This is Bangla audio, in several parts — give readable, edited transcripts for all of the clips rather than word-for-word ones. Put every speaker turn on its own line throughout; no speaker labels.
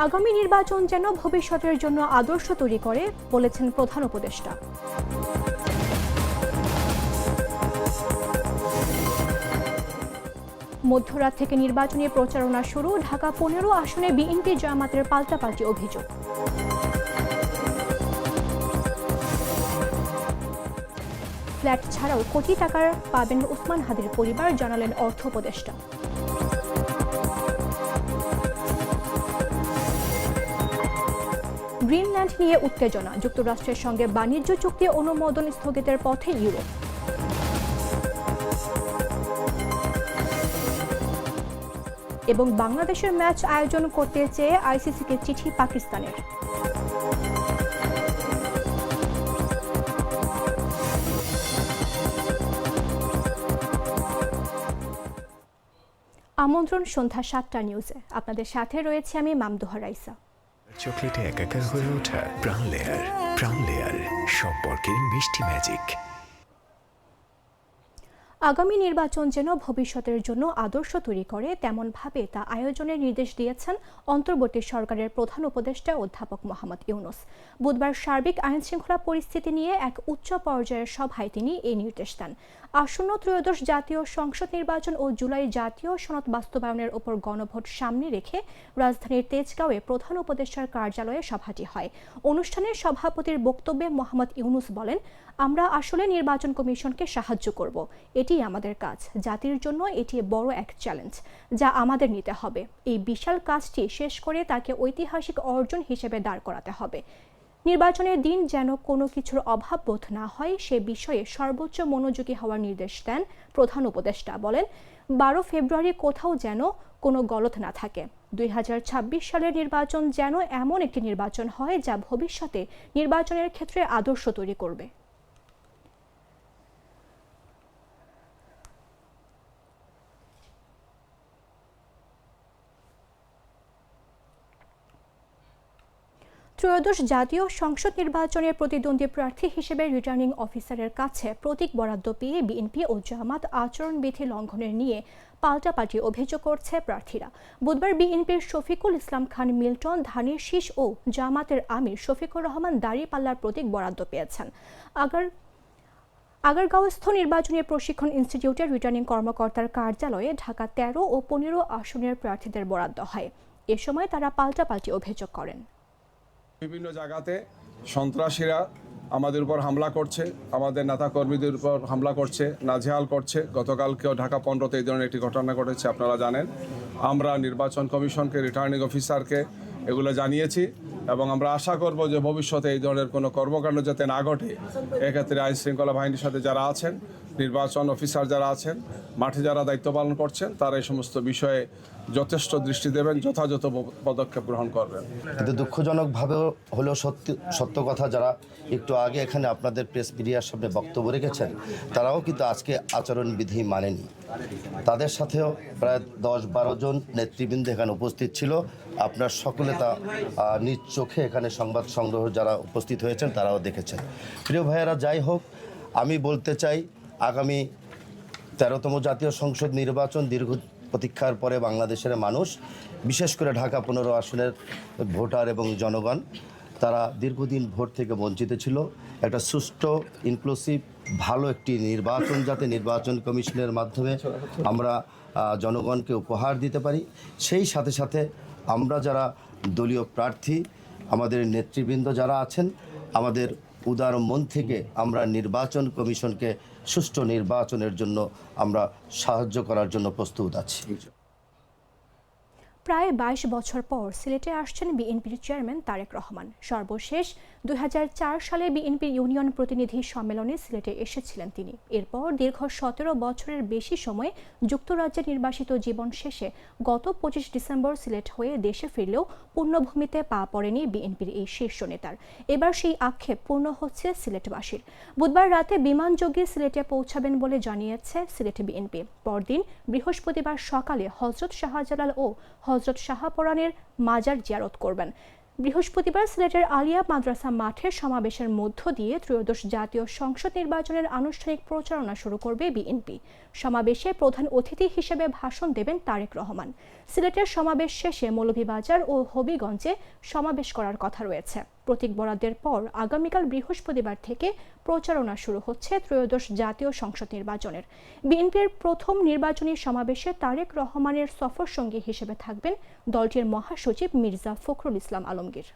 আগামী নির্বাচন যেন ভবিষ্যতের জন্য আদর্শ তৈরি করে বলেছেন প্রধান উপদেষ্টা। মধ্যরাত থেকে নির্বাচনী প্রচারণা শুরু, ঢাকা ১৫ আসনে বিএনপি জামাতের পাল্টাপাল্টি অভিযোগ। ফ্ল্যাট ছাড়াও কোটি টাকার পাবেন ওসমান হাদির পরিবার, জানালেন অর্থ উপদেষ্টা। গ্রিনল্যান্ড নিয়ে উত্তেজনা, যুক্তরাষ্ট্রের সঙ্গে বাণিজ্য চুক্তি অনুমোদন স্থগিতের পথে ইউরোপ। এবং বাংলাদেশের ম্যাচ আয়োজন করতে চেয়ে আইসিসিকে চিঠি পাকিস্তানের। আমন্ত্রণ সন্ধ্যা ৭টা নিউজে, আপনাদের সাথে রয়েছে আমি মামদুহা রাইসা।
চকলেটে একাকার হয়ে ওঠা প্রাণ লেয়ার সম্পর্কের মিষ্টি ম্যাজিক।
আগামী নির্বাচন যেন ভবিষ্যতের জন্য আদর্শ তৈরি করে তেমনভাবে তা আয়োজনের নির্দেশ দিয়েছেন অন্তর্বর্তী সরকারের প্রধান উপদেষ্টা অধ্যাপক মোহাম্মদ ইউনূস। বুধবার সার্বিক আইনশৃঙ্খলা পরিস্থিতি নিয়ে এক উচ্চ পর্যায়ের সভায় তিনি এই নির্দেশ দেন। আসন্ন ত্রয়োদশ জাতীয় সংসদ নির্বাচন ও জুলাই জাতীয় সনদ বাস্তবায়নের ওপর গণভোট সামনে রেখে রাজধানীর তেজগাঁওয়ে প্রধান উপদেষ্টার কার্যালয়ে সভাটি হয়। অনুষ্ঠানের সভাপতির বক্তব্যে মোহাম্মদ ইউনূস বলেন, আমরা আসলে নির্বাচন কমিশনকে সাহায্য করব। এটি আমাদের কাজ। জাতির জন্য এটি বড় এক চ্যালেঞ্জ, যা আমাদের নিতে হবে। এই বিশাল কাজটি শেষ করে তাকে ঐতিহাসিক অর্জন হিসেবে দাঁড় করাতে হবে। নির্বাচনের দিন যেন কোনো কিছুর অভাব বোধ না হয় সে বিষয়ে সর্বোচ্চ মনোযোগী হওয়ার নির্দেশ দেন প্রধান উপদেষ্টা। বলেন, 12 ফেব্রুয়ারি কোথাও যেন কোনো গলদ না থাকে। 2026 সালের নির্বাচন যেন এমন একটি নির্বাচন হয় যা ভবিষ্যতে নির্বাচনের ক্ষেত্রে আদর্শ তৈরি করবে। ত্রয়োদশ জাতীয় সংসদ নির্বাচনের প্রতিদ্বন্দ্বী প্রার্থী হিসেবে রিটার্নিং অফিসারের কাছে প্রতীক বরাদ্দ পেয়ে বিএনপি ও জামাত আচরণবিধি লঙ্ঘনের নিয়ে পাল্টাপাল্টি অভিযোগ করছে প্রার্থীরা। বুধবার বিএনপির শফিকুল ইসলাম খান মিল্টন ধানের শীষ ও জামাতের আমির শফিকুর রহমান দাঁড়িপাল্লার প্রতীক বরাদ্দ পেয়েছেন। আগারগাঁওস্থ নির্বাচনী প্রশিক্ষণ ইনস্টিটিউটের রিটার্নিং কর্মকর্তার কার্যালয়ে ঢাকা 13 ও 15 আসনের প্রার্থীদের বরাদ্দ হয়। এ সময় তারা পাল্টাপাল্টি অভিযোগ করেন।
বিভিন্ন জায়গাতে সন্ত্রাসীরা আমাদের উপর হামলা করছে, আমাদের নেতা কর্মীদের উপর হামলা করছে, নাজেহাল করছে। গতকালকেও ঢাকা 15তে এই ধরনের একটি ঘটনা ঘটেছে, আপনারা জানেন। আমরা নির্বাচন কমিশনকে, রিটার্নিং অফিসারকে এগুলো জানিয়েছি এবং আমরা আশা করব যে ভবিষ্যতে এই ধরনের কোনো কর্মকাণ্ড যাতে না ঘটে। এক্ষেত্রে আইন শৃঙ্খলা বাহিনীর সাথে যারা আছেন, নির্বাচন অফিসার যারা আছেন, মাঠে যারা দায়িত্ব পালন করছেন, তারা এই সমস্ত বিষয়ে যথেষ্ট দৃষ্টি দেবেন, যথাযথ পদক্ষেপ গ্রহণ করবেন।
কিন্তু দুঃখজনকভাবেও হলেও সত্য কথা, যারা একটু আগে এখানে আপনাদের প্রেস মিডিয়ার সামনে বক্তব্য রেখেছেন, তারাও কিন্তু আজকে আচরণবিধি মানেনি। তাদের সাথেও প্রায় 10-12 জন নেতৃবৃন্দ এখানে উপস্থিত ছিল। আপনার সকলে তা নিজ চোখে এখানে সংবাদ সংগ্রহ যারা উপস্থিত হয়েছেন তারাও দেখেছেন। প্রিয় ভাইয়েরা, যাই হোক, আমি বলতে চাই, আগামী 13তম জাতীয় সংসদ নির্বাচন দীর্ঘ প্রতীক্ষার পরে বাংলাদেশের মানুষ, বিশেষ করে ঢাকা 15 আসনের ভোটার এবং জনগণ, তারা দীর্ঘদিন ভোট থেকে বঞ্চিত ছিল। একটা সুষ্ঠু, ইনক্লুসিভ, ভালো একটি নির্বাচন যাতে নির্বাচন কমিশনের মাধ্যমে আমরা জনগণকে উপহার দিতে পারি। সেই সাথে সাথে আমরা যারা দলীয় প্রার্থী, আমাদের নেতৃবৃন্দ যারা আছেন, আমাদের উদার মন থেকে আমরা নির্বাচন কমিশনকে সুষ্ঠু নির্বাচনের জন্য আমরা সাহায্য করার জন্য প্রস্তুত আছি।
প্রায় 22 বছর পর সিলেটে আসছেন বিএনপির চেয়ারম্যান তারেক রহমান। সর্বশেষ 2004 সালে বিএনপির ইউনিয়ন প্রতিনিধি সম্মেলনে সিলেটে এসেছিলেন তিনি। এরপর দীর্ঘ 17 বছরের বেশি সময় যুক্তরাজ্যে নির্বাসিত জীবন শেষে গত 25 ডিসেম্বর সিলেট হয়ে দেশে ফিরলেও পুণ্যভূমিতে পা পড়েনি বিএনপির এই শীর্ষ নেতার। এবার সেই আক্ষেপ পূর্ণ হচ্ছে সিলেটবাসীর। বুধবার রাতে বিমানযোগে সিলেটে পৌঁছাবেন বলে জানিয়েছে সিলেট বিএনপি। পরদিন বৃহস্পতিবার সকালে হযরত শাহজালাল ও হযরত শাহপরানের মাজার জিয়ারত করবেন। বৃহস্পতিবার সিলেটের আলিয়া মাদ্রাসা মাঠে সমাবেশের মধ্য দিয়ে ত্রয়োদশ জাতীয় সংসদ নির্বাচনের আনুষ্ঠানিক প্রচারণা শুরু করবে বিএনপি। সমাবেশে প্রধান অতিথি হিসেবে ভাষণ দেবেন তারেক রহমান। সিলেটের সমাবেশ শেষে মৌলভীবাজার ও হবিগঞ্জে সমাবেশ করার কথা রয়েছে। প্রতীক বরাদ্দের পর আগামীকাল বৃহস্পতিবার থেকে প্রচারণা শুরু হচ্ছে ত্রয়োদশ জাতীয় সংসদ নির্বাচনের। বিএনপির প্রথম নির্বাচনী সমাবেশে তারেক রহমানের সফর সঙ্গী হিসেবে থাকবেন দলটির মহাসচিব মির্জা ফখরুল ইসলাম আলমগীর।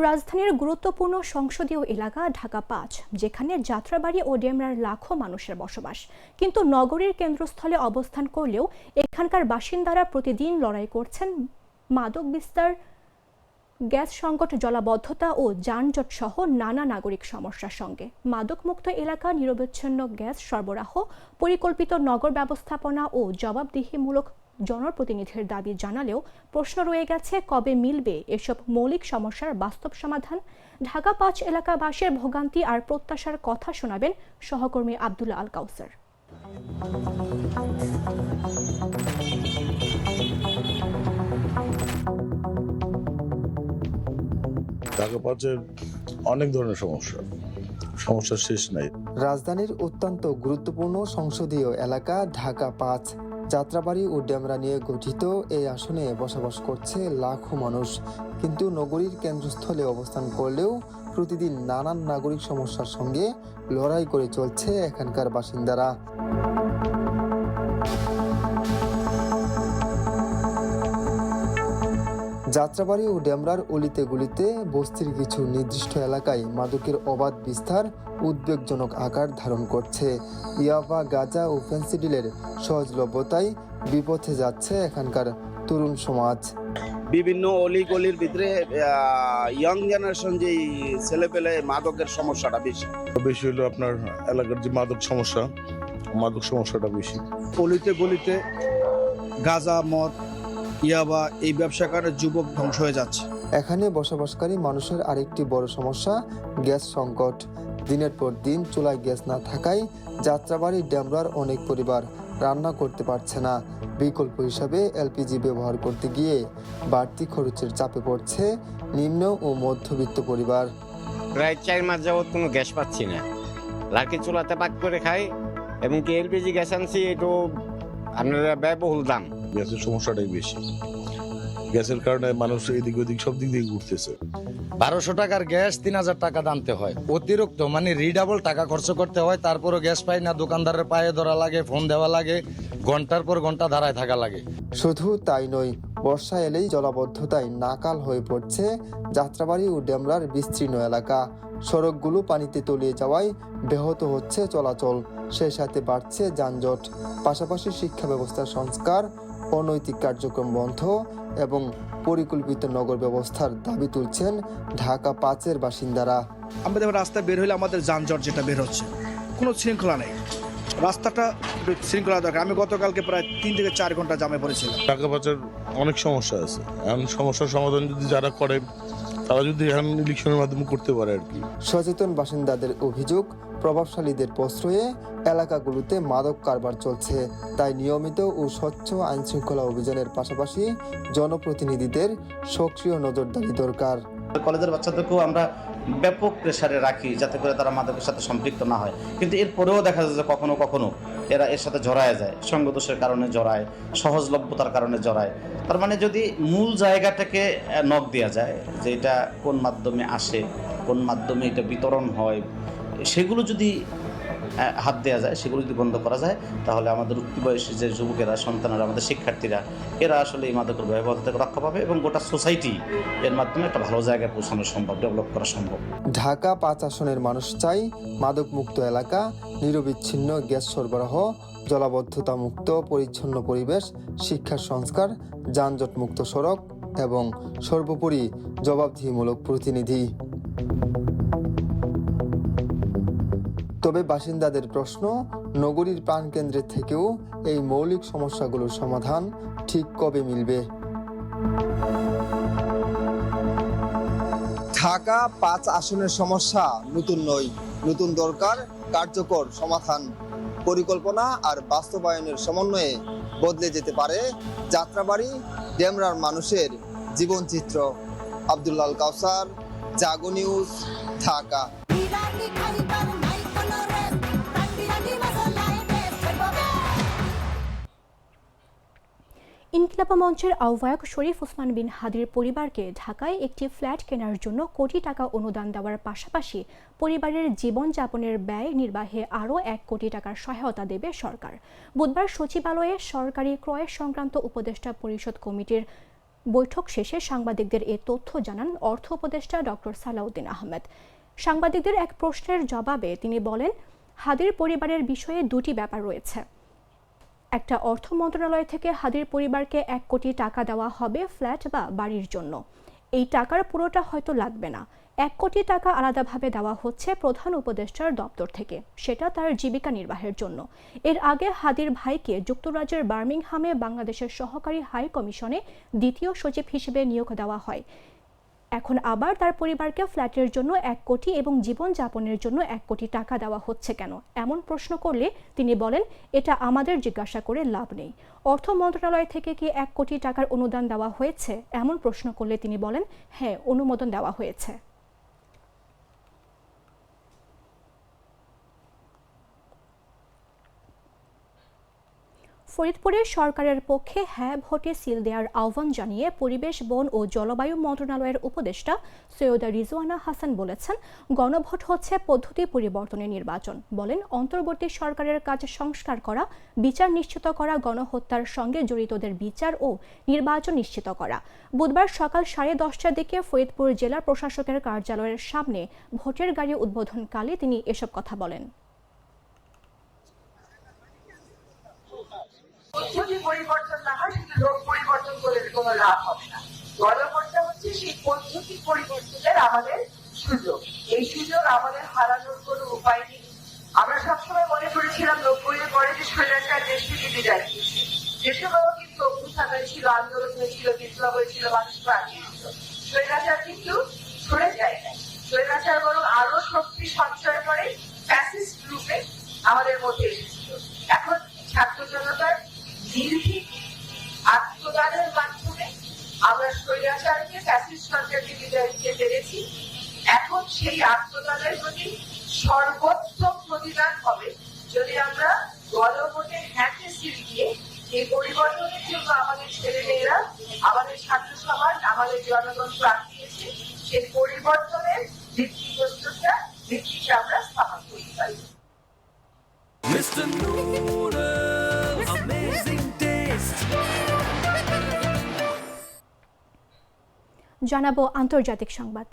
রাজধানীর গুরুত্বপূর্ণ সংসদীয় এলাকা ঢাকা-৫, যেখানে যাত্রাবাড়ি ও ডেমরার লাখো মানুষের বসবাস, কিন্তু নগরীর কেন্দ্রস্থলে অবস্থান করলেও এখানকার বাসিন্দারা প্রতিদিন লড়াই করছেন মাদক বিস্তার, গ্যাস সংকট, জলাবদ্ধতা ও যানজট সহ নানা নাগরিক সমস্যার সঙ্গে। মাদকমুক্ত এলাকা, নিরবচ্ছিন্ন গ্যাস সরবরাহ, পরিকল্পিত নগর ব্যবস্থাপনা ও জবাবদিহিমূলক জনপ্রতিনিধির দাবি জানালেও প্রশ্ন রয়ে গেছে কবে মিলবে এসব মৌলিক সমস্যার বাস্তব সমাধান। ঢাকা-৫ এলাকাবাসীর ভোগান্তি আর প্রত্যাশার কথা শোনাবেন সহকর্মী আব্দুল্লাহ আল কাউসার।
ঢাকা-৫-এর অনেক ধরনের সমস্যার শেষ নাই।
রাজধানীর অত্যন্ত গুরুত্বপূর্ণ সংসদীয় এলাকা ঢাকা-৫, যাত্রাবাড়ি ও ডেমরা নিয়ে গঠিত এই আসনে বসবাস করছে লাখো মানুষ, কিন্তু নগরীর কেন্দ্রস্থলে অবস্থান করলেও প্রতিদিন নানান নাগরিক সমস্যার সঙ্গে লড়াই করে চলছে এখানকার বাসিন্দারা। যাত্রাবাড়ি ও ডেমরার অলিতে গলিতে বস্তির কিছু নির্দিষ্ট এলাকায় মাদকের অবাধ বিস্তার উদ্বেগজনক আকার ধারণ করছে। ইয়াবা, গাঁজা ও ফেন্সিডিলের সহজলভ্যতায় বিপথে যাচ্ছে এখানকার তরুণ সমাজ।
বিভিন্ন অলিগলির ভিতরে ইয়াং জেনারেশন যে ছেলেপেলে মাদকের সমস্যাটা বেশি
হলো আপনার এলাকার যে মাদক সমস্যাটা বেশি।
অলিতে গলিতে গাঁজা, মদ, ইয়াবা এই ব্যবসা কারণে যুবক ধ্বংস হয়ে যাচ্ছে।
এখানে বসবাসকারী মানুষের আরেকটি বড় সমস্যা গ্যাস সংকট। দিনের পর দিন চুলায় গ্যাস না থাকায় যাত্রাবাড়ি ডেমরার অনেক পরিবার রান্না করতে পারছে না। বিকল্প হিসাবে এলপিজি ব্যবহার করতে গিয়ে বাড়তি খরচের চাপে পড়ছে নিম্ন ও মধ্যবিত্ত পরিবার।
প্রায় 4 মাস যাবত কোনো গ্যাস পাচ্ছি না, লাকি চুলাতে পাক করে খাই, এবং কি এলপিজি গ্যাস আনছি, একটু আপনারা ব্যয়বহুল দাম।
গ্যাসের সমস্যাটাই বেশি। গ্যাসের কারণে মানুষ এদিক ওদিক সব দিক দিয়ে ঘুরতেছে।
1200 টাকার গ্যাস 3000 টাকা দামতে হয়, অতিরিক্ত মানে রিডাবল টাকা খরচ করতে হয়। তারপরও গ্যাস পাই না, দোকানদারের পায়ে ধরা লাগে, ফোন দেওয়া লাগে, ঘন্টার পর ঘন্টা দাঁড়ায় থাকা লাগে।
শুধু তাই নয়, বর্ষা এলেই জলাবদ্ধতায় নাকাল হয়ে পড়ছে যাত্রাবাড়ি ও ডেমরার বিস্তীর্ণ এলাকা। সড়কগুলো পানিতে তলিয়ে যাওয়ায় ব্যাহত হচ্ছে চলাচল, সেই সাথে বাড়ছে যানজট। পাশাপাশি শিক্ষা ব্যবস্থার সংস্কার, অনৈতিক কার্যক্রম বন্ধ এবং পরিকল্পিত নগর ব্যবস্থার দাবি তুলছেন ঢাকা-৫-এর বাসিন্দারা।
আমাদের রাস্তায় বের হলে আমাদের যানজট যেটা বের হচ্ছে, কোনো শৃঙ্খলা নেই। রাস্তাটা শৃঙ্খলা দরকার। আমি গতকালকে প্রায় 3 থেকে 4 ঘন্টা জামে পড়েছিলাম।
ঢাকা-৫-এর অনেক সমস্যা আছে। এখন সমস্যার সমাধান যদি যারা করে, তারা যদি এখন ইলেকশনের মাধ্যমে করতে পারে আর কি।
সচেতন বাসিন্দাদের অভিযোগ, প্রভাবশালীদের প্রশ্রয়ে এলাকাগুলোতে মাদক কারবার চলছে। তাই নিয়মিত ও স্বচ্ছ আইনশৃঙ্খলা অভিযানের পাশাপাশি জনপ্রতিনিধিদের সক্রিয় নজরদারি দরকার।
কলেজের বাচ্চাদেরকেও আমরা ব্যাপক প্রেসারে রাখি যাতে করে তারা মাদকের সাথে সম্পৃক্ত না হয়, কিন্তু এরপরেও দেখা যায় যে কখনো কখনো এরা এর সাথে জড়ায় যায়, সঙ্গদোষের কারণে জড়ায়, সহজলভ্যতার কারণে জড়ায়। তার মানে যদি মূল জায়গাটাকে নক দেওয়া যায় যে এটা কোন মাধ্যমে আসে, কোন মাধ্যমে এটা বিতরণ হয়, সেগুলো যদি হাত দেওয়া যায়, সেগুলো যদি বন্ধ করা যায়, তাহলে আমাদের উঠতি বয়সী যে যুবকেরা, সন্তানেরা, আমাদের শিক্ষার্থীরা, এরা আসলে এই মাদকের ব্যবহার থেকে রক্ষা পাবে এবং গোটা সোসাইটি এর মাধ্যমে একটা ভালো জায়গায় পৌঁছানো সম্ভব, ডেভেলপ করা সম্ভব।
ঢাকা-৫ আসনের মানুষ চাই মাদকমুক্ত এলাকা, নিরবিচ্ছিন্ন গ্যাস সরবরাহ, জলাবদ্ধতা মুক্ত পরিচ্ছন্ন পরিবেশ, শিক্ষার সংস্কার, যানজট মুক্ত সড়ক এবং সর্বোপরি জবাবদিহিমূলক প্রতিনিধি। তবে বাসিন্দাদের প্রশ্ন, নগরীর প্রাণকেন্দ্রের থেকেও এই মৌলিক সমস্যাগুলোর সমাধান ঠিক কবে মিলবে?
ঢাকা-৫ আসনের সমস্যা নতুন নয়, নতুন দরকার
কার্যকর সমাধান পরিকল্পনা আর বাস্তবায়নের সমন্বয়ে বদলে যেতে পারে যাত্রাবাড়ি ডেমরার মানুষের জীবনচিত্র। আব্দুল্লাহ আল কাউসার, জাগো নিউজ, ঢাকা।
ইনকিলাব মঞ্চের আহ্বায়ক শরীফ ওসমান বিন হাদির পরিবারকে ঢাকায় একটি ফ্ল্যাট কেনার জন্য কোটি টাকা অনুদান দেওয়ার পাশাপাশি পরিবারের জীবনযাপনের ব্যয় নির্বাহে আরও 1 কোটি টাকার সহায়তা দেবে সরকার। বুধবার সচিবালয়ে সরকারি ক্রয় সংক্রান্ত উপদেষ্টা পরিষদ কমিটির বৈঠক শেষে সাংবাদিকদের এ তথ্য জানান অর্থ উপদেষ্টা ডক্টর সালাউদ্দিন আহমেদ। সাংবাদিকদের এক প্রশ্নের জবাবে তিনি বলেন, হাদির পরিবারের বিষয়ে দুটি ব্যাপার রয়েছে। একটা, অর্থ মন্ত্রণালয় থেকে হাদির পরিবারকে 1 কোটি টাকা দেওয়া হবে ফ্ল্যাট বা বাড়ির জন্য। এই টাকার পুরোটা হয়তো লাগবে না। 1 কোটি টাকা আলাদাভাবে দেওয়া হচ্ছে প্রধান উপদেষ্টার দপ্তর থেকে, সেটা তার জীবিকা নির্বাহের জন্য। এর আগে হাদির ভাইকে যুক্তরাজ্যের বার্মিংহামে বাংলাদেশের সহকারী হাই কমিশনে দ্বিতীয় সচিব হিসেবে নিয়োগ দেওয়া হয়। এখন আবার তার পরিবারকে ফ্ল্যাটের জন্য 1 কোটি এবং জীবনযাপনের জন্য 1 কোটি টাকা দেওয়া হচ্ছে কেন, এমন প্রশ্ন করলে তিনি বলেন, এটা আমাদের জিজ্ঞাসা করে লাভ নেই। অর্থ মন্ত্রণালয় থেকে কি 1 কোটি টাকার অনুদান দেওয়া হয়েছে, এমন প্রশ্ন করলে তিনি বলেন, হ্যাঁ, অনুমোদন দেওয়া হয়েছে। ফরিদপুরে সরকারের পক্ষে হ্যাঁ ভোটে সিল দেওয়ার আহ্বান জানিয়ে পরিবেশ, বন ও জলবায়ু মন্ত্রণালয়ের উপদেষ্টা সৈয়দা রিজওয়ানা হাসান বলেছেন, গণভোট হচ্ছে পদ্ধতি পরিবর্তনের নির্বাচন। বলেন, অন্তর্বর্তী সরকারের কাজ সংস্কার করা, বিচার নিশ্চিত করা, গণহত্যার সঙ্গে জড়িতদের বিচার ও নির্বাচন নিশ্চিত করা। বুধবার সকাল 10:30টার দিকে ফরিদপুর জেলা প্রশাসকের কার্যালয়ের সামনে ভোটের গাড়ি উদ্বোধনকালে তিনি এসব কথা বলেন।
পদ্ধতি পরিবর্তন না হয় শুধু লোক পরিবর্তন করে কোনো লাভ হবে না। গণভোটটা হচ্ছে সেই পদ্ধতি পরিবর্তনের আমাদের সুযোগ। এই সুযোগ আমাদের হারানোর কোনো উপায় নেই। আমরা সবসময় মনে করেছিলাম 90-এর পরে যে শ্রীলঙ্কার দেশ থেকে বিদায় নিয়েছে, যে সময়ও কিন্তু অভ্যুত্থান হয়েছিল, আন্দোলন হয়েছিল, বিপ্লব হয়েছিল, মানুষ প্রাণ দিয়েছিল। স্বৈরাচার কিন্তু সরে যায় না, স্বৈরাচার বরং আরো শক্তি সঞ্চয় করে ফ্যাসিস্ট রূপে আমাদের মধ্যে এসেছিল। এখন ছাত্র জনতার নির্ভীক আত্মদানের মাধ্যমে আমরা স্বৈরাচারকে ফ্যাসিস্ট সরকারকে বিদায় দিতে পেরেছি। এখন সেই আত্মদানের প্রতি সর্বোত্তম প্রতিদান হবে যদি আমরা গণভোটে হ্যাঁকে সিল দিয়ে এই পরিবর্তনের জন্য আমাদের ছেলেমেয়েরা, আমাদের ছাত্র সমাজ, আমাদের জনগণ প্রাণ দিয়েছে, সেই পরিবর্তনের ভিত্তিপ্রস্তরটা আমরা স্থাপন করতে পারি।
জানাবো আন্তর্জাতিক সংবাদ।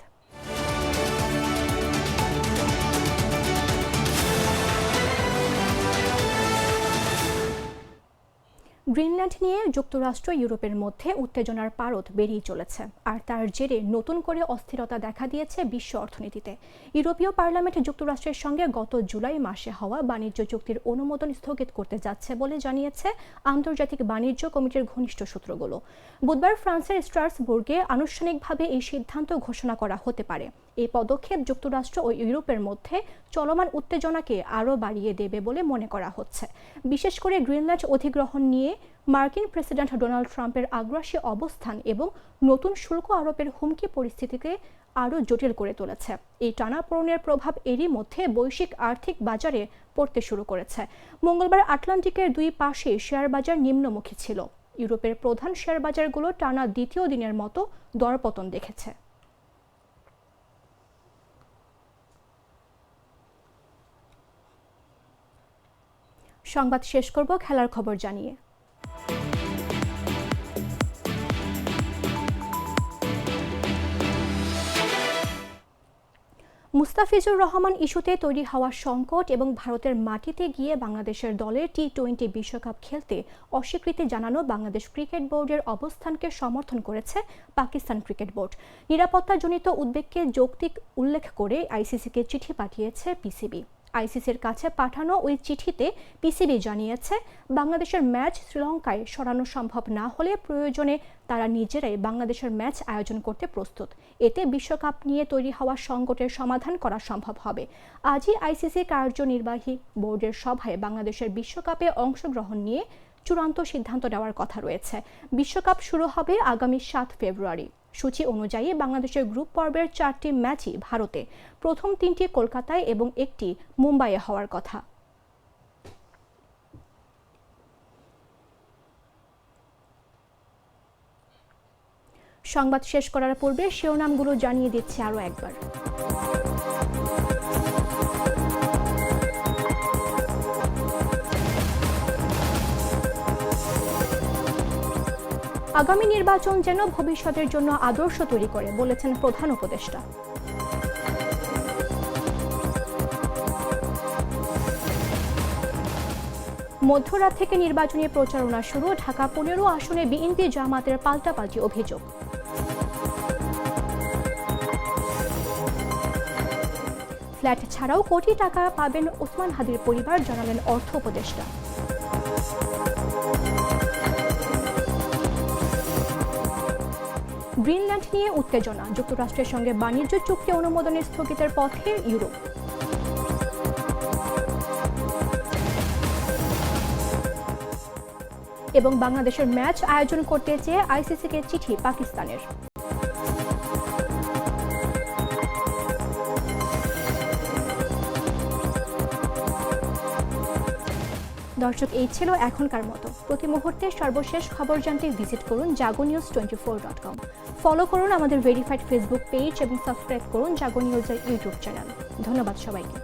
গ্রিনল্যান্ড নিয়ে যুক্তরাষ্ট্র ইউরোপের মধ্যে উত্তেজনার পারদ বেড়েই চলেছে, আর তার জেরে নতুন করে অস্থিরতা দেখা দিয়েছে বিশ্ব অর্থনীতিতে। ইউরোপীয় পার্লামেন্ট যুক্তরাষ্ট্রের সঙ্গে গত জুলাই মাসে হওয়া বাণিজ্য চুক্তির অনুমোদন স্থগিত করতে যাচ্ছে বলে জানিয়েছে আন্তর্জাতিক বাণিজ্য কমিটির ঘনিষ্ঠ সূত্রগুলো। বুধবার ফ্রান্সের স্ট্রাসবুর্গে আনুষ্ঠানিকভাবে এই সিদ্ধান্ত ঘোষণা করা হতে পারে। এই পদক্ষেপ যুক্তরাষ্ট্র ও ইউরোপের মধ্যে চলমান উত্তেজনাকে আরও বাড়িয়ে দেবে বলে মনে করা হচ্ছে। বিশেষ করে গ্রিনল্যান্ড অধিগ্রহণ নিয়ে মার্কিন প্রেসিডেন্ট ডোনাল্ড ট্রাম্পের আগ্রাসী অবস্থান এবং নতুন শুল্ক আরোপের হুমকি পরিস্থিতিকে আরও জটিল করে তুলেছে। এই টানাপোড়েনের প্রভাব এরই মধ্যে বৈশ্বিক আর্থিক বাজারে পড়তে শুরু করেছে। মঙ্গলবার আটলান্টিকের দুই পাশে শেয়ার বাজার নিম্নমুখী ছিল। ইউরোপের প্রধান শেয়ার বাজারগুলো টানা দ্বিতীয় দিনের মতো দরপতন দেখেছে। সংবাদ শেষ করব খেলার খবর জানিয়ে। মুস্তাফিজুর রহমান ইস্যুতে তৈরি হওয়া সংকট এবং ভারতের মাটিতে গিয়ে বাংলাদেশের দলের টি-20 বিশ্বকাপ খেলতে অস্বীকৃতি জানানো বাংলাদেশ ক্রিকেট বোর্ডের অবস্থানকে সমর্থন করেছে পাকিস্তান ক্রিকেট বোর্ড। নিরাপত্তাজনিত উদ্বেগকে যৌক্তিক উল্লেখ করে আইসিসিকে চিঠি পাঠিয়েছে পিসিবি। আইসিসির কাছে পাঠানো ওই চিঠিতে পিসিবি জানিয়েছে, বাংলাদেশের ম্যাচ শ্রীলঙ্কায় সরানো সম্ভব না হলে প্রয়োজনে তারা নিজেরাই বাংলাদেশের ম্যাচ আয়োজন করতে প্রস্তুত। এতে বিশ্বকাপ নিয়ে তৈরি হওয়া সংকটের সমাধান করা সম্ভব হবে। আজই আইসিসি কার্যনির্বাহী বোর্ডের সভায় বাংলাদেশের বিশ্বকাপে অংশগ্রহণ নিয়ে চূড়ান্ত সিদ্ধান্ত নেওয়ার কথা রয়েছে। বিশ্বকাপ শুরু হবে আগামী 7 ফেব্রুয়ারি। সূচি অনুযায়ী বাংলাদেশের গ্রুপ পর্বের 4টি ম্যাচই ভারতে, প্রথম 3টি কলকাতায় এবং একটি মুম্বাইয়ে হওয়ার কথা। সংবাদ শেষ করার পূর্বে শিরোনামগুলো জানিয়ে দিচ্ছে আরও একবার। আগামী নির্বাচন যেন ভবিষ্যতের জন্য আদর্শ তৈরি করে, বলেছেন প্রধান উপদেষ্টা। মধ্যরাত থেকে নির্বাচনী প্রচারণা শুরু, ঢাকা 15 আসনে বিএনপি জামাতের পাল্টাপাল্টি অভিযোগ। ফ্ল্যাট ছাড়াও কোটি টাকা পাবেন ওসমান হাদির পরিবার, জানালেন অর্থ উপদেষ্টা। গ্রিনল্যান্ড নিয়ে উত্তেজনা, যুক্তরাষ্ট্রের সঙ্গে বাণিজ্য চুক্তি অনুমোদনের স্থগিতের পথে ইউরোপ। এবং বাংলাদেশের ম্যাচ আয়োজন করতে চেয়ে আইসিসিকে চিঠি পাকিস্তানের। দর্শক, এই ছিল এখনকার মতো। প্রতি মুহূর্তে সর্বশেষ খবর জানতে ভিজিট করুন jagonews24.com। ফলো করুন আমাদের ভেরিফাইড ফেসবুক পেজ এবং সাবস্ক্রাইব করুন জাগো নিউজের ইউটিউব চ্যানেল। ধন্যবাদ সবাইকে।